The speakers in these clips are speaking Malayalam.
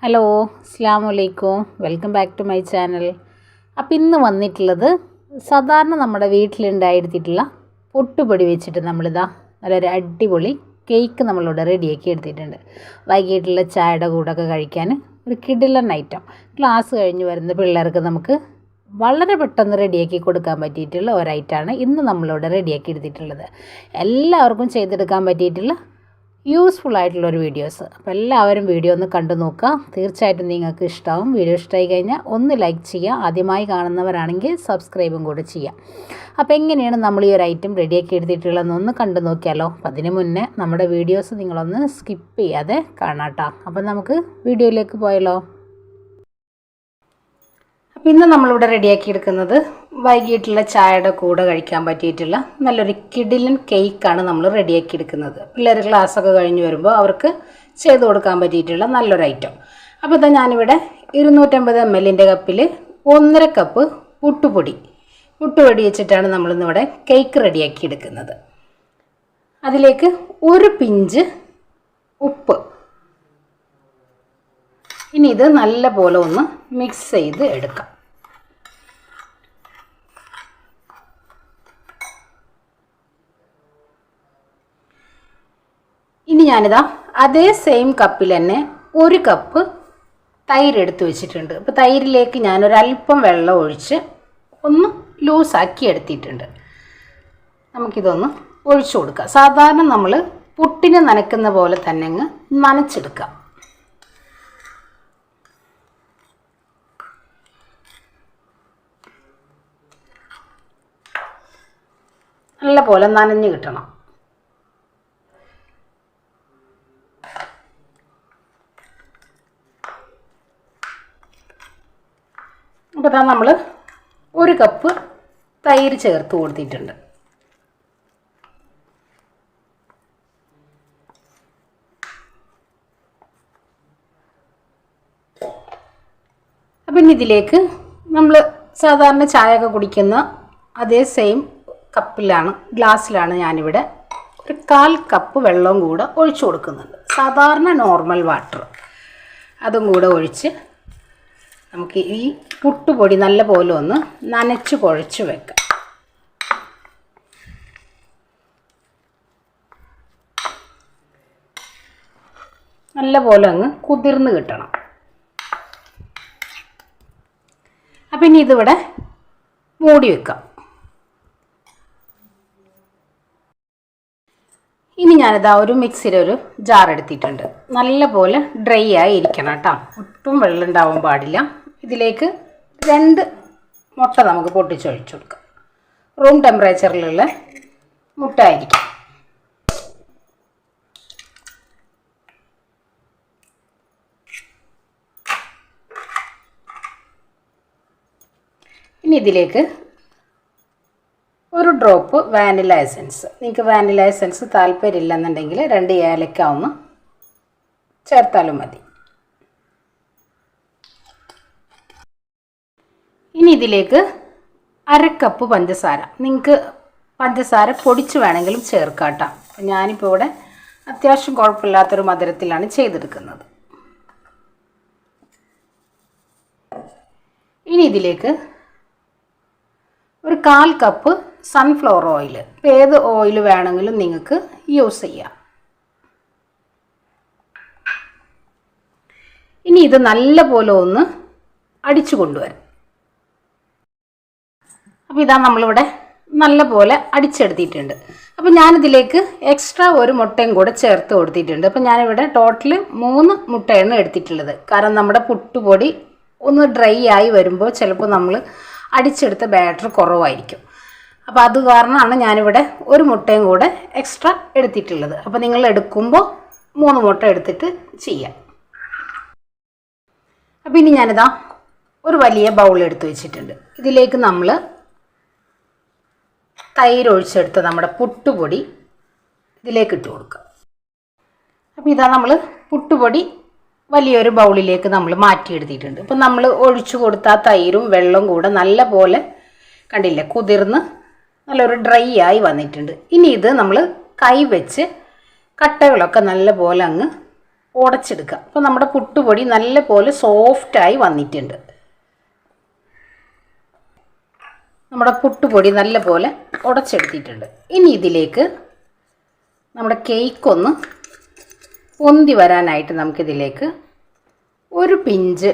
ഹലോ അസ്സലാമു അലൈക്കും welcome back to my channel. അപ്പോൾ ഇന്ന് വന്നിട്ടുള്ളത് സാധാരണ നമ്മുടെ വീട്ടിലുണ്ടായിരുത്തിട്ടുള്ള പൊട്ടുപൊടി വെച്ചിട്ട് നമ്മളിതാ നല്ലൊരു അടിപൊളി കേക്ക് നമ്മളിവിടെ റെഡിയാക്കി എടുത്തിട്ടുണ്ട്. വൈകിട്ടുള്ള ചായയുടെ കൂടെയൊക്കെ കഴിക്കാൻ ഒരു കിടിലൻ ഐറ്റം. ക്ലാസ് കഴിഞ്ഞ് വരുന്ന പിള്ളേർക്ക് നമുക്ക് വളരെ പെട്ടെന്ന് റെഡിയാക്കി കൊടുക്കാൻ പറ്റിയിട്ടുള്ള ഒരൈറ്റമാണ് ഇന്ന് നമ്മളിവിടെ റെഡിയാക്കി എടുത്തിട്ടുള്ളത്. എല്ലാവർക്കും ചെയ്തെടുക്കാൻ പറ്റിയിട്ടുള്ള യൂസ്ഫുൾ ആയിട്ടുള്ളൊരു വീഡിയോസ്. അപ്പോൾ എല്ലാവരും വീഡിയോ ഒന്ന് കണ്ടു നോക്കുക. തീർച്ചയായിട്ടും നിങ്ങൾക്ക് ഇഷ്ടമാവും. വീഡിയോ ഇഷ്ടമായി കഴിഞ്ഞാൽ ഒന്ന് ലൈക്ക് ചെയ്യുക. ആദ്യമായി കാണുന്നവരാണെങ്കിൽ സബ്സ്ക്രൈബും കൂടെ ചെയ്യുക. അപ്പോൾ എങ്ങനെയാണ് നമ്മൾ ഈ ഒരു ഐറ്റം റെഡിയാക്കി എടുത്തിട്ടുള്ളതെന്ന് ഒന്ന് കണ്ടു നോക്കിയാലോ. അപ്പം അതിന് മുന്നേ നമ്മുടെ വീഡിയോസ് നിങ്ങളൊന്ന് സ്കിപ്പ് ചെയ്യാതെ കാണാം കേട്ടോ. അപ്പം നമുക്ക് വീഡിയോയിലേക്ക് പോയാലോ. അപ്പോൾ ഇന്ന് നമ്മളിവിടെ റെഡിയാക്കി എടുക്കുന്നത് വൈകിട്ടുള്ള ചായയുടെ കൂടെ കഴിക്കാൻ പറ്റിയിട്ടുള്ള നല്ലൊരു കിടിലൻ കേക്കാണ് നമ്മൾ റെഡിയാക്കി എടുക്കുന്നത്. പിള്ളേർ ക്ലാസ്സൊക്കെ കഴിഞ്ഞ് വരുമ്പോൾ അവർക്ക് ചെയ്ത് കൊടുക്കാൻ പറ്റിയിട്ടുള്ള നല്ലൊരു ഐറ്റം. അപ്പോൾ ഇതാ ഞാനിവിടെ 250 ml കപ്പിൽ 1.5 കപ്പ് പുട്ടുപൊടി വെച്ചിട്ടാണ് നമ്മളിന്നിവിടെ കേക്ക് റെഡിയാക്കി എടുക്കുന്നത്. അതിലേക്ക് ഒരു പിഞ്ച് ഉപ്പ്. ഇനി ഇത് നല്ല പോലെ ഒന്ന് മിക്സ് ചെയ്ത് എടുക്കാം. ഇനി ഞാനിതാ അതേ സെയിം കപ്പിൽ തന്നെ 1 കപ്പ് തൈര് എടുത്ത് വെച്ചിട്ടുണ്ട്. അപ്പോൾ തൈരിലേക്ക് ഞാനൊരല്പം വെള്ളം ഒഴിച്ച് ഒന്ന് ലൂസാക്കി എടുത്തിട്ടുണ്ട്. നമുക്കിതൊന്ന് ഒഴിച്ചു കൊടുക്കാം. സാധാരണ നമ്മൾ പുട്ടിന് നനയ്ക്കുന്ന പോലെ തന്നെ അങ്ങ് നനച്ചെടുക്കാം. നല്ല പോലെ നനഞ്ഞ് കിട്ടണം. അപ്പോൾ ഇതാ നമ്മൾ 1 കപ്പ് തൈര് ചേർത്ത് കൊടുത്തിട്ടുണ്ട്. അപ്പം ഇനി ഇതിലേക്ക് നമ്മൾ സാധാരണ ചായയൊക്കെ കുടിക്കുന്ന അതേ സെയിം ഗ്ലാസ്സിലാണ് ഞാനിവിടെ 1/4 കപ്പ് വെള്ളവും കൂടെ ഒഴിച്ചു കൊടുക്കുന്നുണ്ട്. സാധാരണ നോർമൽ വാട്ടർ അതും കൂടെ ഒഴിച്ച് നമുക്ക് ഈ പുട്ടുപൊടി നല്ല പോലെ ഒന്ന് നനച്ച് കുഴച്ച് വെക്കാം. നല്ല പോലെ അങ്ങ് കുതിർന്ന് കിട്ടണം. അപ്പം ഇനി ഇതിവിടെ മൂടി വെക്കാം. ഇനി ഞാനിതാ ഒരു മിക്സിയിൽ ഒരു ജാർ എടുത്തിട്ടുണ്ട്. നല്ല പോലെ ഡ്രൈ ആയി ഇരിക്കണം കേട്ടോ. ഒട്ടും വെള്ളം ഉണ്ടാവാൻ പാടില്ല. ഇതിലേക്ക് 2 മുട്ട നമുക്ക് പൊട്ടിച്ചൊഴിച്ചു കൊടുക്കാം. റൂം ടെമ്പറേച്ചറിലുള്ള മുട്ട ആയിരിക്കും. ഇനി ഇതിലേക്ക് ഒരു ഡ്രോപ്പ് വാനില എസൻസ്. നിങ്ങൾക്ക് വാനില എസൻസ് താല്പര്യമില്ലെന്നുണ്ടെങ്കിൽ 2 ഏലക്ക ഒന്ന് ചേർത്താലും മതി. ഇനി ഇതിലേക്ക് 1/2 കപ്പ് പഞ്ചസാര. നിങ്ങൾക്ക് പഞ്ചസാര പൊടിച്ച് വേണമെങ്കിലും ചേർക്കാം കേട്ടോ. ഞാനിപ്പോൾ ഇവിടെ അത്യാവശ്യം കുഴപ്പമില്ലാത്തൊരു മധുരത്തിലാണ് ചെയ്തെടുക്കുന്നത്. ഇനി ഇതിലേക്ക് ഒരു 1/4 കപ്പ് സൺഫ്ലവർ ഓയിൽ. ഏത് ഓയിൽ വേണമെങ്കിലും നിങ്ങൾക്ക് യൂസ് ചെയ്യാം. ഇനി ഇത് നല്ല പോലെ ഒന്ന് അടിച്ചു കൊണ്ടുവരാം. അപ്പോൾ ഇതാ നമ്മളിവിടെ നല്ല പോലെ അടിച്ചെടുത്തിട്ടുണ്ട്. അപ്പോൾ ഞാനിതിലേക്ക് എക്സ്ട്രാ ഒരു മുട്ടയും കൂടെ ചേർത്ത് കൊടുത്തിട്ടുണ്ട്. അപ്പോൾ ഞാനിവിടെ ടോട്ടൽ 3 മുട്ടയാണ് എടുത്തിട്ടുള്ളത്. കാരണം നമ്മുടെ പുട്ടുപൊടി ഒന്ന് ഡ്രൈ ആയി വരുമ്പോൾ ചിലപ്പോൾ നമ്മൾ അടിച്ചെടുത്ത ബാറ്റർ കുറവായിരിക്കും. അപ്പോൾ അത് കാരണമാണ് ഞാനിവിടെ ഒരു മുട്ടയും കൂടെ എക്സ്ട്രാ എടുത്തിട്ടുള്ളത്. അപ്പോൾ നിങ്ങൾ എടുക്കുമ്പോൾ 3 മുട്ട എടുത്തിട്ട് ചെയ്യാം. അപ്പോൾ ഇനി ഞാനിതാ ഒരു വലിയ ബൗൾ എടുത്ത് വെച്ചിട്ടുണ്ട്. ഇതിലേക്ക് നമ്മൾ തൈര് ഒഴിച്ചെടുത്ത നമ്മുടെ പുട്ടുപൊടി ഇതിലേക്ക് ഇട്ട് കൊടുക്കുക. അപ്പോൾ ഇതാ നമ്മൾ പുട്ടുപൊടി വലിയൊരു ബൗളിലേക്ക് നമ്മൾ മാറ്റിയെടുത്തിട്ടുണ്ട്. അപ്പോൾ നമ്മൾ ഒഴിച്ചു കൊടുത്ത തൈരും വെള്ളവും കൂടെ നല്ല പോലെ കണ്ടില്ലേ കുതിർന്ന് നല്ലൊരു ഡ്രൈ ആയി വന്നിട്ടുണ്ട്. ഇനി ഇത് നമ്മൾ കൈ വെച്ച് കട്ടകളൊക്കെ നല്ല പോലെ അങ്ങ് ഉടച്ചെടുക്കുക. അപ്പോൾ നമ്മുടെ പുട്ടുപൊടി നല്ലപോലെ സോഫ്റ്റായി വന്നിട്ടുണ്ട്. നമ്മുടെ പുട്ടുപൊടി നല്ലപോലെ ഉടച്ചെടുത്തിട്ടുണ്ട്. ഇനി ഇതിലേക്ക് നമ്മുടെ കേക്കൊന്ന് പൊന്തി വരാനായിട്ട് നമുക്കിതിലേക്ക് ഒരു പിഞ്ച്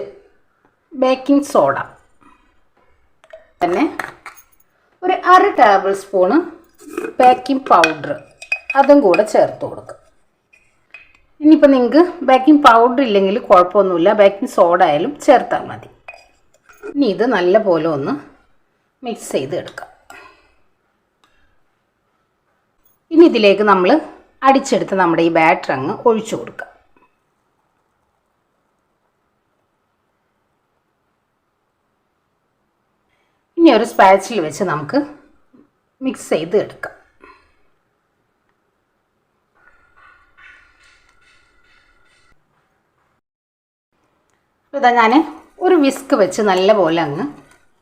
ബേക്കിംഗ് സോഡ, തന്നെ ഒരു 1/2 ടേബിൾ സ്പൂണ് ബേക്കിംഗ് പൗഡർ അതും കൂടെ ചേർത്ത് കൊടുക്കുക. ഇനിയിപ്പോൾ നിങ്ങൾക്ക് ബേക്കിംഗ് പൗഡർ ഇല്ലെങ്കിൽ കുഴപ്പമൊന്നുമില്ല, ബേക്കിംഗ് സോഡ ആയാലും ചേർത്താൽ മതി. ഇനി ഇത് നല്ലപോലെ ഒന്ന് മിക്സ് ചെയ്ത് എടുക്കാം. ഇനി ഇതിലേക്ക് നമ്മൾ അടിച്ചെടുത്ത് നമ്മുടെ ഈ ബാറ്റർ അങ്ങ് ഒഴിച്ചു കൊടുക്കാം. ഇനി ഒരു സ്പാച്ചിൽ വെച്ച് നമുക്ക് മിക്സ് ചെയ്ത് എടുക്കാം. അപ്പോൾ ഇതാ ഞാൻ ഒരു വിസ്ക് വെച്ച് നല്ലപോലെ അങ്ങ്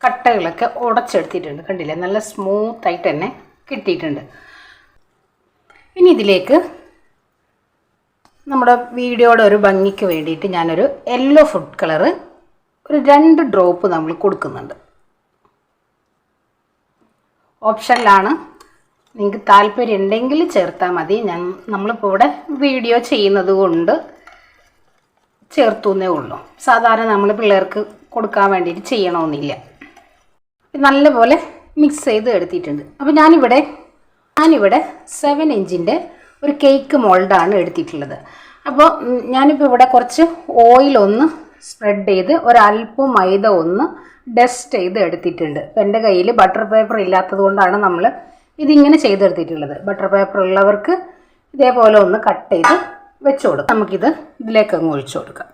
കട്ടകളൊക്കെ ഉടച്ചെടുത്തിട്ടുണ്ട്. കണ്ടില്ലേ, നല്ല സ്മൂത്തായിട്ട് തന്നെ കിട്ടിയിട്ടുണ്ട്. ഇനി ഇതിലേക്ക് നമ്മുടെ വീഡിയോയുടെ ഒരു ഭംഗിക്ക് വേണ്ടിയിട്ട് ഞാനൊരു യെല്ലോ ഫുഡ് കളറ് ഒരു 2 ഡ്രോപ്പ് നമ്മൾ കൊടുക്കുന്നുണ്ട്. ഓപ്ഷനിലാണ്, നിങ്ങൾക്ക് താല്പര്യം ഉണ്ടെങ്കിൽ ചേർത്താൽ മതി. നമ്മളിപ്പോൾ ഇവിടെ വീഡിയോ ചെയ്യുന്നത് കൊണ്ട് ചേർത്തുന്നേ ഉള്ളൂ. സാധാരണ നമ്മൾ പിള്ളേർക്ക് കൊടുക്കാൻ വേണ്ടിയിട്ട് ചെയ്യണമെന്നില്ല. നല്ലപോലെ മിക്സ് ചെയ്ത് എടുത്തിട്ടുണ്ട്. അപ്പോൾ ഞാനിവിടെ 7 ഇഞ്ചിൻ്റെ ഒരു കേക്ക് മോൾഡാണ് എടുത്തിട്ടുള്ളത്. അപ്പോൾ ഞാനിപ്പോൾ ഇവിടെ കുറച്ച് ഓയിലൊന്ന് സ്പ്രെഡ് ചെയ്ത് ഒരല്പം മൈദ ഒന്ന് ഡസ്റ്റ് ചെയ്ത് എടുത്തിട്ടുണ്ട്. അപ്പോൾ എൻ്റെ കയ്യിൽ ബട്ടർ പേപ്പർ ഇല്ലാത്തത് കൊണ്ടാണ് നമ്മൾ ഇതിങ്ങനെ ചെയ്തെടുത്തിട്ടുള്ളത്. ബട്ടർ പേപ്പർ ഉള്ളവർക്ക് ഇതേപോലെ ഒന്ന് കട്ട് ചെയ്ത് വെച്ച് കൊടുക്കാം. നമുക്കിത് ഇതിലേക്ക് അങ്ങ് ഒഴിച്ചു കൊടുക്കാം.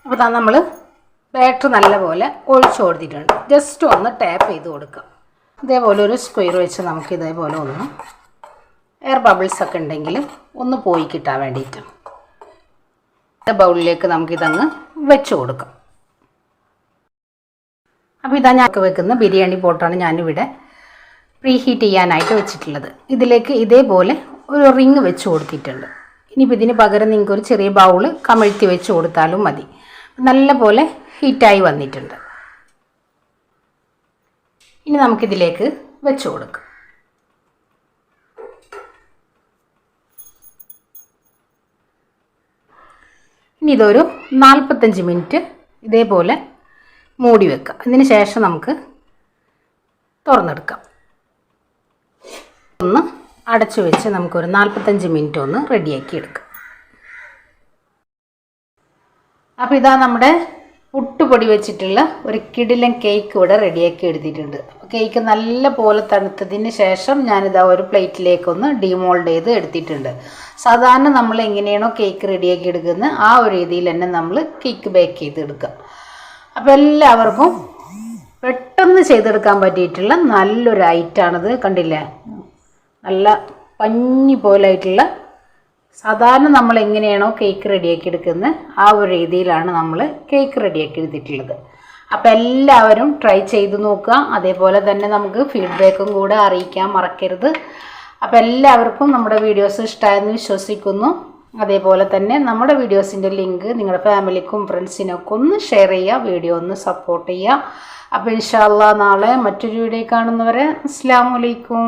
അപ്പോൾ നമ്മൾ ബാറ്റർ നല്ലപോലെ ഒഴിച്ചു കൊടുത്തിട്ടുണ്ട്. ജസ്റ്റ് ഒന്ന് ടാപ്പ് ചെയ്ത് കൊടുക്കാം. ഇതേപോലെ ഒരു സ്ക്വയർ വെച്ച് നമുക്ക് ഇതേപോലെ ഒന്ന് എയർ ബബിൾസ് ഒക്കെ ഉണ്ടെങ്കിൽ ഒന്ന് പോയി കിട്ടാൻ വേണ്ടിയിട്ട് ബൗളിലേക്ക് നമുക്കിതങ്ങ് വെച്ച് കൊടുക്കാം. അപ്പോൾ ഇതാ ഞാൻ വെക്കുന്ന ബിരിയാണി പോട്ടാണ് ഞാനിവിടെ പ്രീ ഹീറ്റ് ചെയ്യാനായിട്ട് വെച്ചിട്ടുള്ളത്. ഇതിലേക്ക് ഇതേപോലെ ഒരു റിങ് വെച്ച് കൊടുത്തിട്ടുണ്ട്. ഇനിയിപ്പോൾ ഇതിന് പകരം നിങ്ങൾക്ക് ഒരു ചെറിയ ബൗള് കമഴ്ത്തി വെച്ച് കൊടുത്താലും മതി. നല്ലപോലെ ഹീറ്റായി വന്നിട്ടുണ്ട്. ഇനി നമുക്കിതിലേക്ക് വെച്ച് കൊടുക്കാം. ഇനി ഇതൊരു 45 മിനിറ്റ് ഇതേപോലെ മൂടി വെക്കാം. ഇതിന് ശേഷം നമുക്ക് തുറന്നെടുക്കാം. ഒന്ന് അടച്ചു വെച്ച് നമുക്കൊരു 45 മിനിറ്റ് ഒന്ന് റെഡിയാക്കി എടുക്കാം. അപ്പോൾ ഇതാ നമ്മുടെ പുട്ടുപൊടി വെച്ചിട്ടുള്ള ഒരു കിടിലൻ കേക്ക് ഇവിടെ റെഡിയാക്കി എടുത്തിട്ടുണ്ട്. കേക്ക് നല്ല പോലെ തണുത്തതിന് ശേഷം ഞാനിതാ ഒരു പ്ലേറ്റിലേക്കൊന്ന് ഡിമോൾഡ് ചെയ്ത് എടുത്തിട്ടുണ്ട്. സാധാരണ നമ്മൾ എങ്ങനെയാണോ കേക്ക് റെഡിയാക്കി എടുക്കുന്നത് ആ ഒരു രീതിയിൽ തന്നെ നമ്മൾ കേക്ക് ബേക്ക് ചെയ്തെടുക്കുക. അപ്പോൾ എല്ലാവർക്കും പെട്ടെന്ന് ചെയ്തെടുക്കാൻ പറ്റിയിട്ടുള്ള നല്ലൊരു ഐറ്റമാണിത്. കണ്ടില്ലേ, നല്ല പഞ്ഞി പോലായിട്ടുള്ള, സാധാരണ നമ്മൾ എങ്ങനെയാണോ കേക്ക് റെഡിയാക്കി എടുക്കുന്നത് ആ ഒരു രീതിയിലാണ് നമ്മൾ കേക്ക് റെഡിയാക്കി എടുത്തിട്ടുള്ളത്. അപ്പോൾ എല്ലാവരും ട്രൈ ചെയ്ത് നോക്കുക. അതേപോലെ തന്നെ നമുക്ക് ഫീഡ്ബാക്കും കൂടെ അറിയിക്കാൻ മറക്കരുത്. അപ്പോൾ എല്ലാവർക്കും നമ്മുടെ വീഡിയോസ് ഇഷ്ടമായെന്ന് വിശ്വസിക്കുന്നു. അതേപോലെ തന്നെ നമ്മുടെ വീഡിയോസിൻ്റെ ലിങ്ക് നിങ്ങളുടെ ഫാമിലിക്കും ഫ്രണ്ട്സിനൊക്കെ ഒന്ന് ഷെയർ ചെയ്യുക, വീഡിയോ ഒന്ന് സപ്പോർട്ട് ചെയ്യുക. അപ്പോൾ ഇൻഷാ അല്ലാഹ് നാളെ മറ്റൊരു വീഡിയോ കാണുന്നവരെ അസ്സലാമു അലൈക്കും.